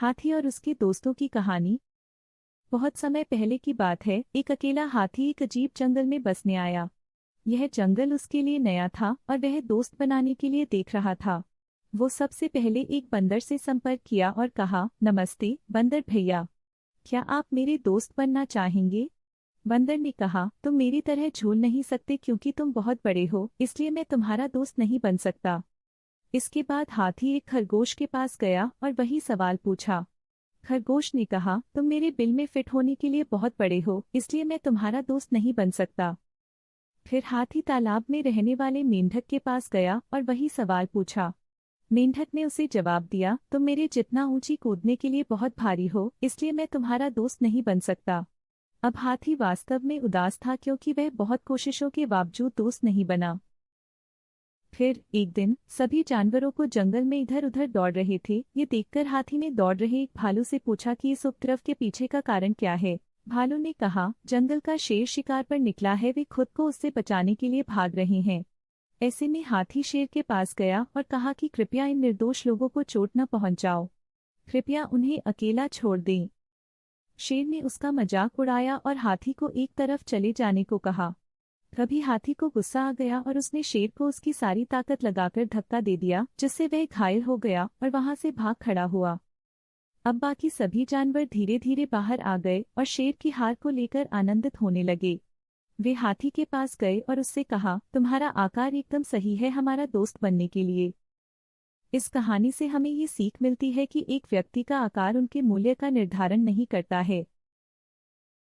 हाथी और उसके दोस्तों की कहानी। बहुत समय पहले की बात है, एक अकेला हाथी एक अजीब जंगल में बसने आया। यह जंगल उसके लिए नया था और वह दोस्त बनाने के लिए देख रहा था। वो सबसे पहले एक बंदर से संपर्क किया और कहा, नमस्ते बंदर भैया, क्या आप मेरे दोस्त बनना चाहेंगे? बंदर ने कहा, तुम मेरी तरह झूल नहीं सकते क्योंकि तुम बहुत बड़े हो, इसलिए मैं तुम्हारा दोस्त नहीं बन सकता। इसके बाद हाथी एक खरगोश के पास गया और वही सवाल पूछा। खरगोश ने कहा, तुम मेरे बिल में फिट होने के लिए बहुत बड़े हो, इसलिए मैं तुम्हारा दोस्त नहीं बन सकता। फिर हाथी तालाब में रहने वाले मेंढक के पास गया और वही सवाल पूछा। मेंढक ने उसे जवाब दिया, तुम मेरे जितना ऊंची कूदने के लिए बहुत भारी हो, इसलिए मैं तुम्हारा दोस्त नहीं बन सकता। अब हाथी वास्तव में उदास था क्योंकि वह बहुत कोशिशों के बावजूद दोस्त नहीं बना। फिर एक दिन सभी जानवरों को जंगल में इधर उधर दौड़ रहे थे। ये देखकर हाथी ने दौड़ रहे एक भालू से पूछा कि इस उपद्रव के पीछे का कारण क्या है। भालू ने कहा, जंगल का शेर शिकार पर निकला है, वे खुद को उससे बचाने के लिए भाग रहे हैं। ऐसे में हाथी शेर के पास गया और कहा कि कृपया इन निर्दोष लोगों को चोट न पहुंचाओ, कृपया उन्हें अकेला छोड़ दें। शेर ने उसका मजाक उड़ाया और हाथी को एक तरफ चले जाने को कहा। तभी हाथी को गुस्सा आ गया और उसने शेर को उसकी सारी ताकत लगाकर धक्का दे दिया, जिससे वह घायल हो गया और वहां से भाग खड़ा हुआ। अब बाकी सभी जानवर धीरे धीरे बाहर आ गए और शेर की हार को लेकर आनंदित होने लगे। वे हाथी के पास गए और उससे कहा, तुम्हारा आकार एकदम सही है हमारा दोस्त बनने के लिए। इस कहानी से हमें ये सीख मिलती है कि एक व्यक्ति का आकार उनके मूल्य का निर्धारण नहीं करता है।